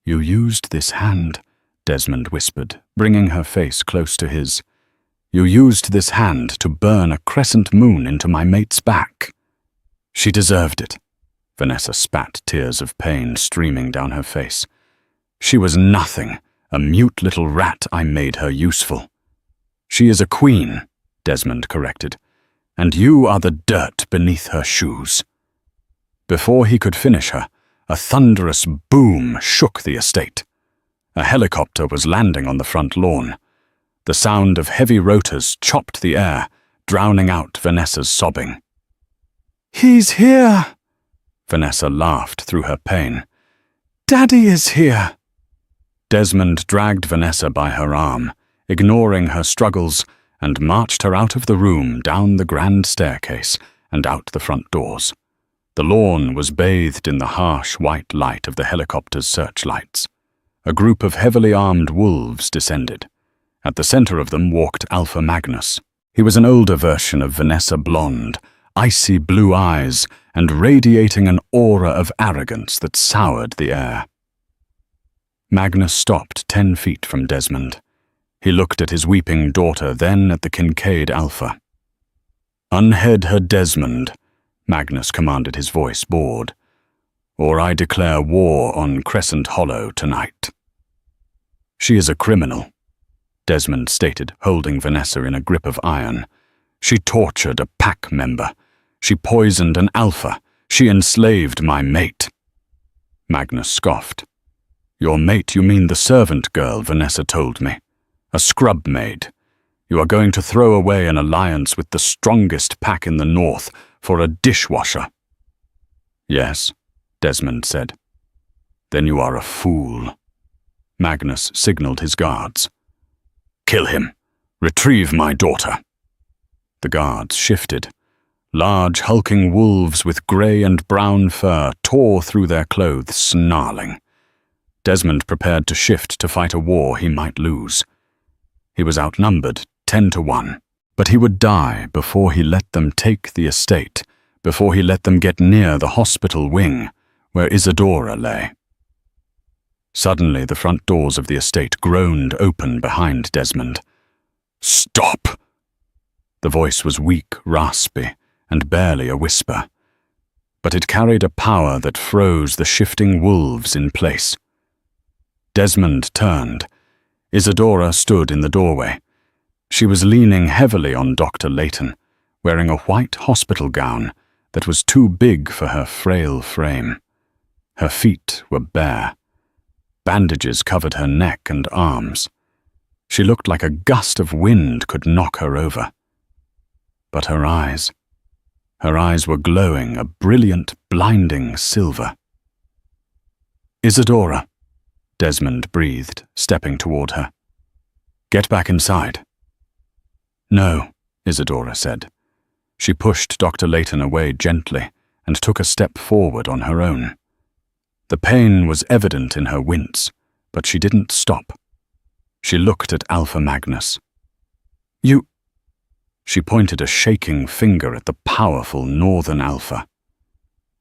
"You used this hand," Desmond whispered, bringing her face close to his. "You used this hand to burn a crescent moon into my mate's back." "She deserved it." Vanessa spat, tears of pain streaming down her face. "She was nothing, a mute little rat. I made her useful." "She is a queen," Desmond corrected, "and you are the dirt beneath her shoes." Before he could finish her, a thunderous boom shook the estate. A helicopter was landing on the front lawn. The sound of heavy rotors chopped the air, drowning out Vanessa's sobbing. "He's here!" Vanessa laughed through her pain. "Daddy is here!" Desmond dragged Vanessa by her arm, ignoring her struggles, and marched her out of the room, down the grand staircase, and out the front doors. The lawn was bathed in the harsh white light of the helicopter's searchlights. A group of heavily armed wolves descended. At the center of them walked Alpha Magnus. He was an older version of Vanessa Blonde, icy blue eyes, and radiating an aura of arrogance that soured the air. Magnus stopped 10 feet from Desmond. He looked at his weeping daughter, then at the Kincaid Alpha. "Unhead her, Desmond," Magnus commanded, his voice bored, "or I declare war on Crescent Hollow tonight." "She is a criminal," Desmond stated, holding Vanessa in a grip of iron. "She tortured a pack member. She poisoned an alpha. She enslaved my mate." Magnus scoffed. "Your mate, you mean the servant girl Vanessa told me. A scrub maid. You are going to throw away an alliance with the strongest pack in the north for a dishwasher." "Yes," Desmond said. "Then you are a fool." Magnus signaled his guards. "Kill him. Retrieve my daughter." The guards shifted. Large, hulking wolves with grey and brown fur tore through their clothes, snarling. Desmond prepared to shift to fight a war he might lose. He was outnumbered 10-1, but he would die before he let them take the estate, before he let them get near the hospital wing where Isadora lay. Suddenly, the front doors of the estate groaned open behind Desmond. "Stop!" The voice was weak, raspy, and barely a whisper, but it carried a power that froze the shifting wolves in place. Desmond turned. Isadora stood in the doorway. She was leaning heavily on Dr. Layton, wearing a white hospital gown that was too big for her frail frame. Her feet were bare. Bandages covered her neck and arms. She looked like a gust of wind could knock her over. But her eyes were glowing a brilliant, blinding silver. "Isadora," Desmond breathed, stepping toward her. "Get back inside." "No," Isadora said. She pushed Dr. Layton away gently and took a step forward on her own. The pain was evident in her wince, but she didn't stop. She looked at Alpha Magnus. "You—" She pointed a shaking finger at the powerful Northern Alpha.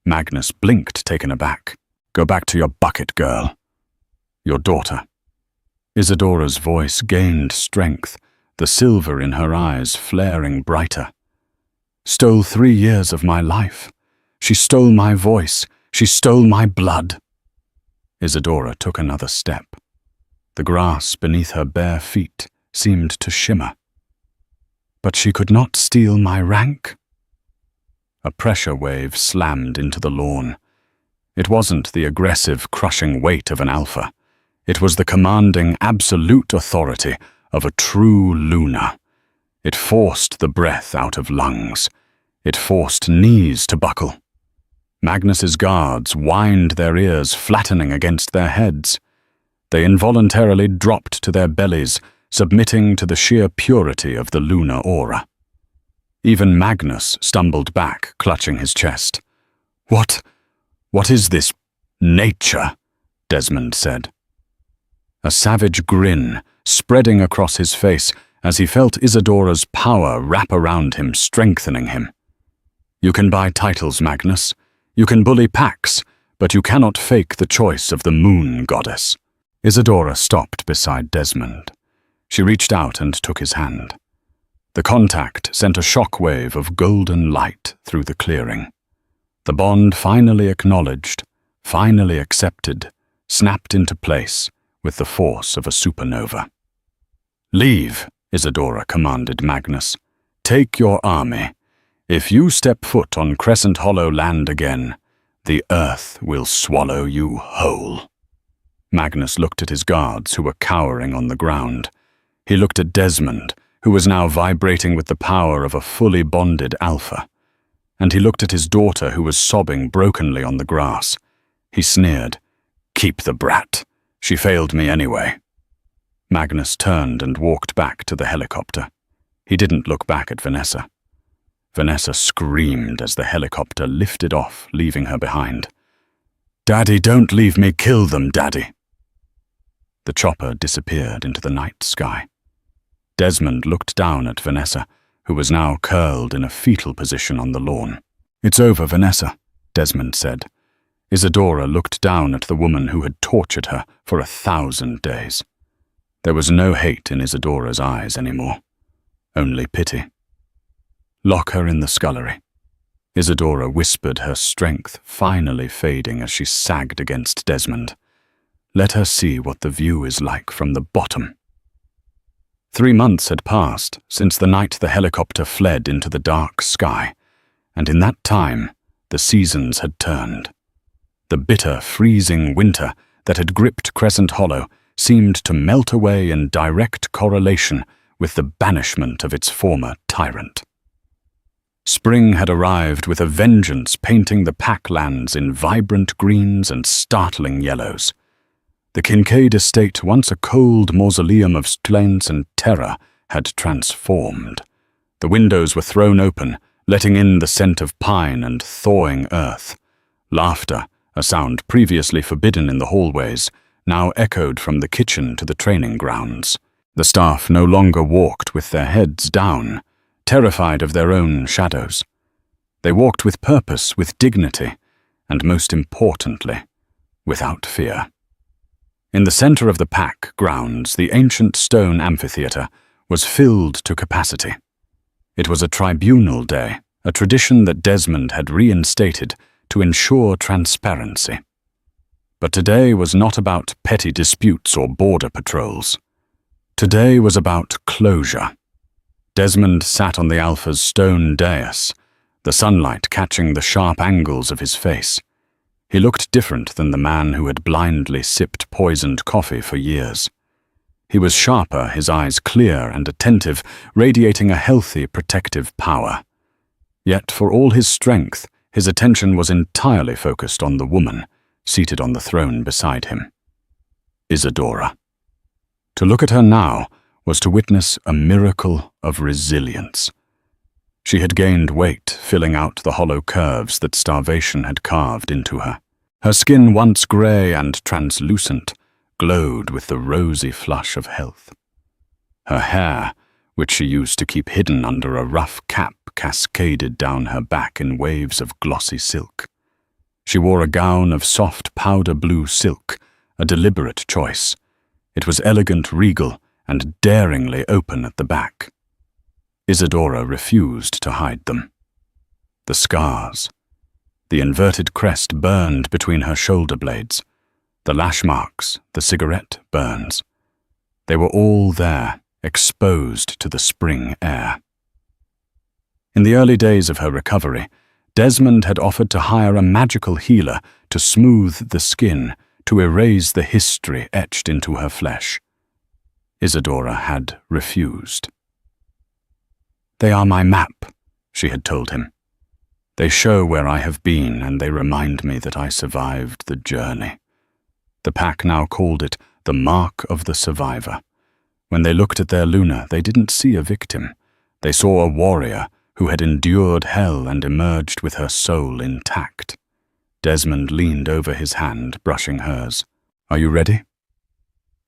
Magnus blinked, taken aback. "Go back to your bucket, girl. Your daughter." Isadora's voice gained strength, the silver in her eyes flaring brighter. "Stole 3 years of my life. She stole my voice. She stole my blood." Isadora took another step. The grass beneath her bare feet seemed to shimmer. "But she could not steal my rank." A pressure wave slammed into the lawn. It wasn't the aggressive, crushing weight of an alpha. It was the commanding, absolute authority of a true Luna. It forced the breath out of lungs. It forced knees to buckle. Magnus's guards whined their ears, flattening against their heads. They involuntarily dropped to their bellies, submitting to the sheer purity of the lunar aura. Even Magnus stumbled back, clutching his chest. What is this nature?" Desmond said. A savage grin spreading across his face as he felt Isadora's power wrap around him, strengthening him. "You can buy titles, Magnus. You can bully packs, but you cannot fake the choice of the moon goddess." Isadora stopped beside Desmond. She reached out and took his hand. The contact sent a shockwave of golden light through the clearing. The bond finally acknowledged, finally accepted, snapped into place with the force of a supernova. "Leave," Isadora commanded Magnus. "Take your army. If you step foot on Crescent Hollow land again, the earth will swallow you whole." Magnus looked at his guards who were cowering on the ground. He looked at Desmond, who was now vibrating with the power of a fully bonded alpha. And he looked at his daughter, who was sobbing brokenly on the grass. He sneered. "Keep the brat. She failed me anyway." Magnus turned and walked back to the helicopter. He didn't look back at Vanessa. Vanessa screamed as the helicopter lifted off, leaving her behind. "Daddy, don't leave me. Kill them, Daddy." The chopper disappeared into the night sky. Desmond looked down at Vanessa, who was now curled in a fetal position on the lawn. "It's over, Vanessa," Desmond said. Isadora looked down at the woman who had tortured her for 1,000 days. There was no hate in Isadora's eyes anymore, only pity. "Lock her in the scullery." Isadora whispered, her strength finally fading as she sagged against Desmond. "Let her see what the view is like from the bottom." 3 months had passed since the night the helicopter fled into the dark sky, and in that time the seasons had turned. The bitter, freezing winter that had gripped Crescent Hollow seemed to melt away in direct correlation with the banishment of its former tyrant. Spring had arrived with a vengeance, painting the packlands in vibrant greens and startling yellows. The Kincaid estate, once a cold mausoleum of splendor and terror, had transformed. The windows were thrown open, letting in the scent of pine and thawing earth. Laughter, a sound previously forbidden in the hallways, now echoed from the kitchen to the training grounds. The staff no longer walked with their heads down, terrified of their own shadows. They walked with purpose, with dignity, and most importantly, without fear. In the center of the pack grounds, the ancient stone amphitheater was filled to capacity. It was a tribunal day, a tradition that Desmond had reinstated to ensure transparency. But today was not about petty disputes or border patrols. Today was about closure. Desmond sat on the Alpha's stone dais, the sunlight catching the sharp angles of his face. He looked different than the man who had blindly sipped poisoned coffee for years. He was sharper, his eyes clear and attentive, radiating a healthy, protective power. Yet for all his strength, his attention was entirely focused on the woman, seated on the throne beside him. Isadora. To look at her now was to witness a miracle of resilience. She had gained weight, filling out the hollow curves that starvation had carved into her. Her skin, once grey and translucent, glowed with the rosy flush of health. Her hair, which she used to keep hidden under a rough cap, cascaded down her back in waves of glossy silk. She wore a gown of soft powder blue silk, a deliberate choice. It was elegant, regal, and daringly open at the back. Isadora refused to hide them. The scars. The inverted crest burned between her shoulder blades. The lash marks, the cigarette burns. They were all there, exposed to the spring air. In the early days of her recovery, Desmond had offered to hire a magical healer to smooth the skin, to erase the history etched into her flesh. Isadora had refused. "They are my map," she had told him. "They show where I have been, and they remind me that I survived the journey." The pack now called it the Mark of the Survivor. When they looked at their Luna, they didn't see a victim. They saw a warrior who had endured hell and emerged with her soul intact. Desmond leaned over his hand, brushing hers. "Are you ready?"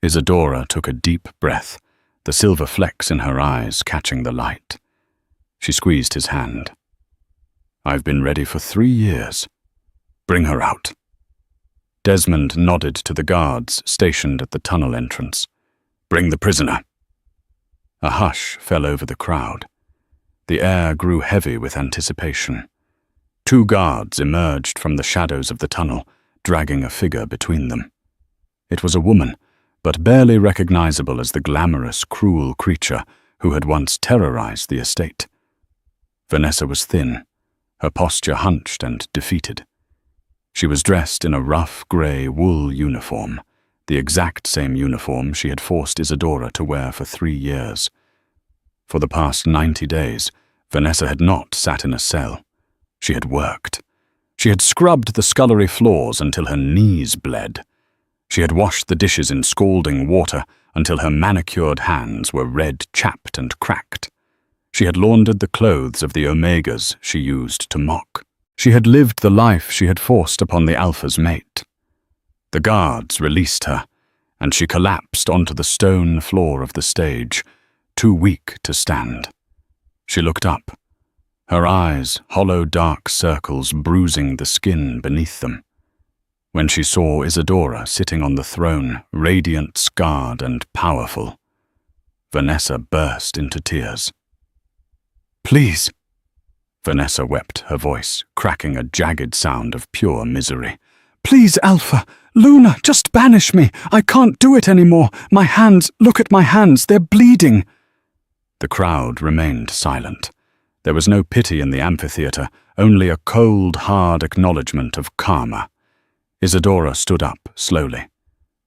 Isadora took a deep breath, the silver flecks in her eyes catching the light. She squeezed his hand. "I've been ready for 3 years. Bring her out." Desmond nodded to the guards stationed at the tunnel entrance. "Bring the prisoner." A hush fell over the crowd. The air grew heavy with anticipation. 2 guards emerged from the shadows of the tunnel, dragging a figure between them. It was a woman, but barely recognizable as the glamorous, cruel creature who had once terrorized the estate. Vanessa was thin, her posture hunched and defeated. She was dressed in a rough grey wool uniform, the exact same uniform she had forced Isadora to wear for 3 years. For the past 90 days, Vanessa had not sat in a cell. She had worked. She had scrubbed the scullery floors until her knees bled. She had washed the dishes in scalding water until her manicured hands were red, chapped, and cracked. She had laundered the clothes of the Omegas she used to mock. She had lived the life she had forced upon the Alpha's mate. The guards released her, and she collapsed onto the stone floor of the stage, too weak to stand. She looked up, her eyes hollow dark circles bruising the skin beneath them. When she saw Isadora sitting on the throne, radiant, scarred, and powerful, Vanessa burst into tears. "Please," Vanessa wept, her voice cracking a jagged sound of pure misery. "Please, Alpha, Luna, just banish me. I can't do it anymore. My hands, look at my hands, they're bleeding." The crowd remained silent. There was no pity in the amphitheater, only a cold, hard acknowledgement of karma. Isadora stood up slowly.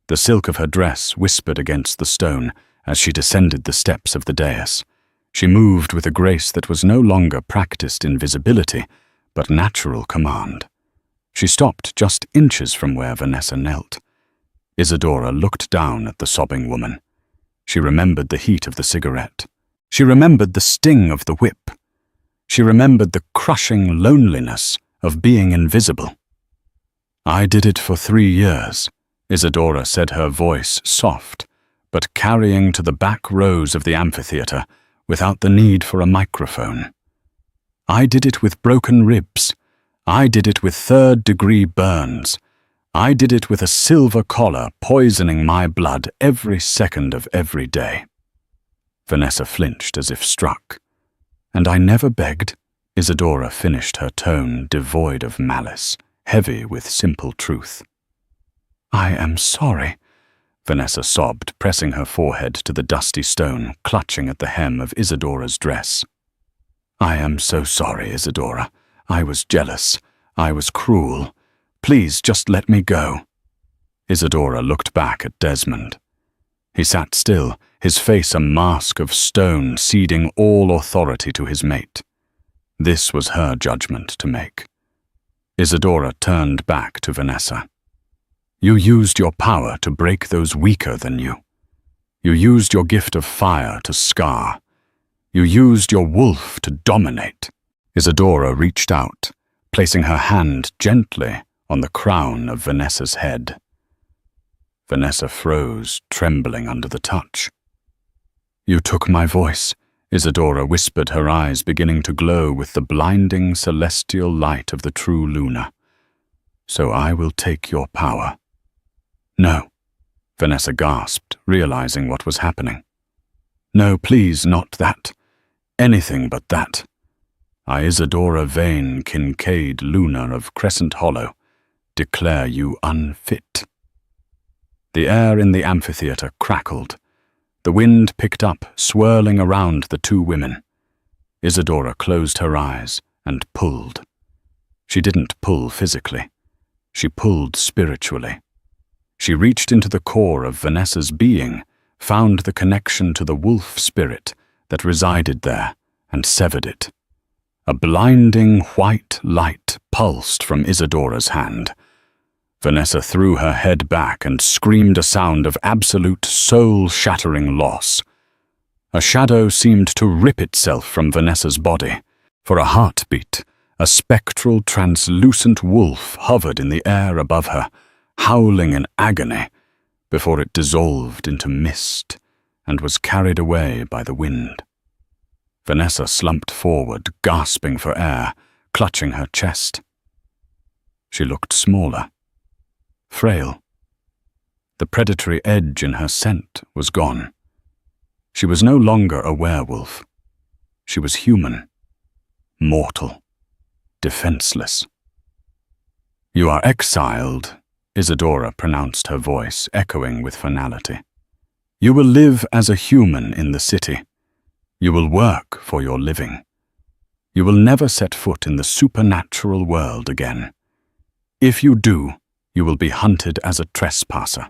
The silk of her dress whispered against the stone as she descended the steps of the dais. She moved with a grace that was no longer practiced in visibility, but natural command. She stopped just inches from where Vanessa knelt. Isadora looked down at the sobbing woman. She remembered the heat of the cigarette. She remembered the sting of the whip. She remembered the crushing loneliness of being invisible. "I did it for 3 years," Isadora said, her voice soft, but carrying to the back rows of the amphitheater without the need for a microphone. "I did it with broken ribs. I did it with 3rd-degree burns. I did it with a silver collar poisoning my blood every second of every day." Vanessa flinched as if struck. "And I never begged," Isadora finished, her tone devoid of malice, heavy with simple truth. "I am sorry," Vanessa sobbed, pressing her forehead to the dusty stone, clutching at the hem of Isadora's dress. "I am so sorry, Isadora. I was jealous. I was cruel. Please just let me go." Isadora looked back at Desmond. He sat still, his face a mask of stone, ceding all authority to his mate. This was her judgment to make. Isadora turned back to Vanessa. "You used your power to break those weaker than you. You used your gift of fire to scar. You used your wolf to dominate." Isadora reached out, placing her hand gently on the crown of Vanessa's head. Vanessa froze, trembling under the touch. "You took my voice," Isadora whispered, her eyes beginning to glow with the blinding celestial light of the true Luna. "So I will take your power." "No," Vanessa gasped, realizing what was happening. "No, please, not that. Anything but that. I, Isadora Vane Kincaid Luna of Crescent Hollow, declare you unfit." The air in the amphitheater crackled. The wind picked up, swirling around the 2 women. Isadora closed her eyes and pulled. She didn't pull physically. She pulled spiritually. She reached into the core of Vanessa's being, found the connection to the wolf spirit that resided there, and severed it. A blinding white light pulsed from Isadora's hand. Vanessa threw her head back and screamed a sound of absolute soul-shattering loss. A shadow seemed to rip itself from Vanessa's body. For a heartbeat, A spectral, translucent wolf hovered in the air above her, howling in agony, before it dissolved into mist and was carried away by the wind. Vanessa slumped forward, gasping for air, clutching her chest. She looked smaller, frail. The predatory edge in her scent was gone. She was no longer a werewolf. She was human, mortal, defenseless. "You are exiled," Isadora pronounced, her voice echoing with finality. "You will live as a human in the city. You will work for your living. You will never set foot in the supernatural world again. If you do, you will be hunted as a trespasser."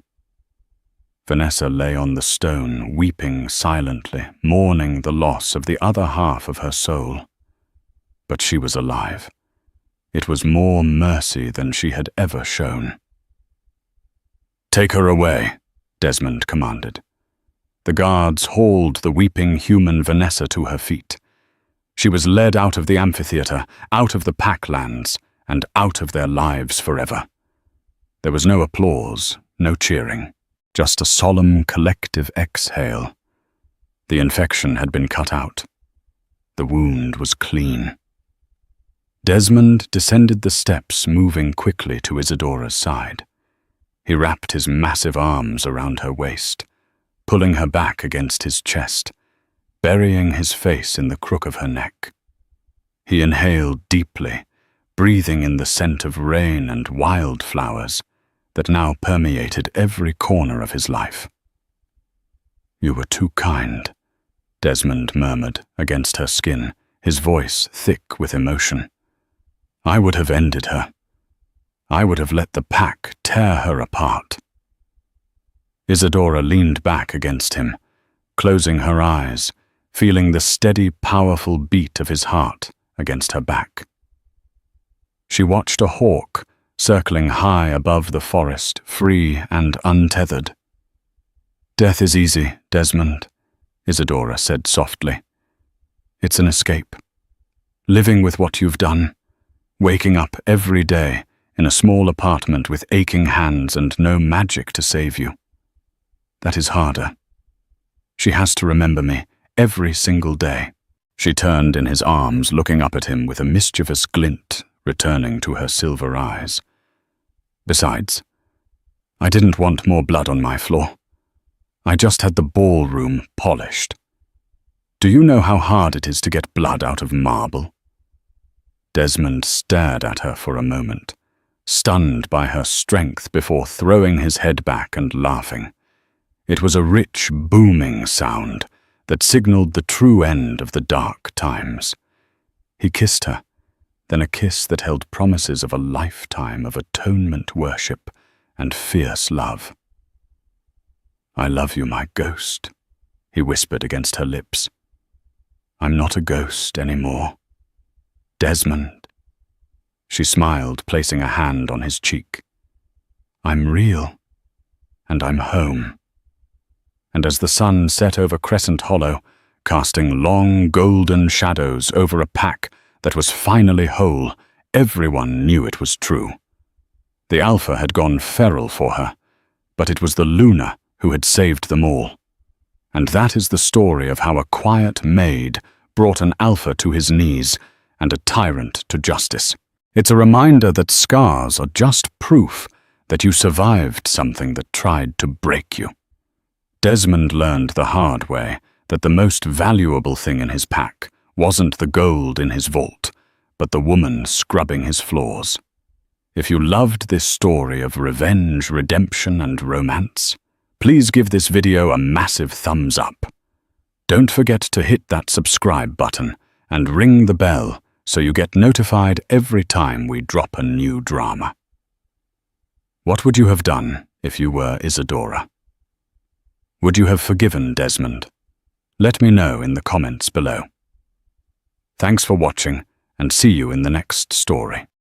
Vanessa lay on the stone, weeping silently, mourning the loss of the other half of her soul. But she was alive. It was more mercy than she had ever shown. "Take her away," Desmond commanded. The guards hauled the weeping human Vanessa to her feet. She was led out of the amphitheater, out of the Packlands, and out of their lives forever. There was no applause, no cheering. Just a solemn, collective exhale. The infection had been cut out. The wound was clean. Desmond descended the steps, moving quickly to Isadora's side. He wrapped his massive arms around her waist, pulling her back against his chest, burying his face in the crook of her neck. He inhaled deeply, breathing in the scent of rain and wildflowers that now permeated every corner of his life. "You were too kind," Desmond murmured against her skin, his voice thick with emotion. "I would have ended her. I would have let the pack tear her apart." Isadora leaned back against him, closing her eyes, feeling the steady, powerful beat of his heart against her back. She watched a hawk circling high above the forest, free and untethered. "Death is easy, Desmond," Isadora said softly. "It's an escape. Living with what you've done, waking up every day in a small apartment with aching hands and no magic to save you. That is harder. She has to remember me every single day." She turned in his arms, looking up at him with a mischievous glint returning to her silver eyes. "Besides, I didn't want more blood on my floor. I just had the ballroom polished. Do you know how hard it is to get blood out of marble?" Desmond stared at her for a moment, stunned by her strength before throwing his head back and laughing. It was a rich, booming sound that signaled the true end of the dark times. He kissed her, then a kiss that held promises of a lifetime of atonement worship and fierce love. "I love you, my ghost," he whispered against her lips. "I'm not a ghost anymore. Desmond." She smiled, placing a hand on his cheek. "I'm real, and I'm home." And as the sun set over Crescent Hollow, casting long golden shadows over a pack that was finally whole, everyone knew it was true. The Alpha had gone feral for her, but it was the Luna who had saved them all. And that is the story of how a quiet maid brought an Alpha to his knees and a tyrant to justice. It's a reminder that scars are just proof that you survived something that tried to break you. Desmond learned the hard way that the most valuable thing in his pack wasn't the gold in his vault, but the woman scrubbing his floors. If you loved this story of revenge, redemption, and romance, please give this video a massive thumbs up. Don't forget to hit that subscribe button and ring the bell so you get notified every time we drop a new drama. What would you have done if you were Isadora? Would you have forgiven Desmond? Let me know in the comments below. Thanks for watching, and see you in the next story.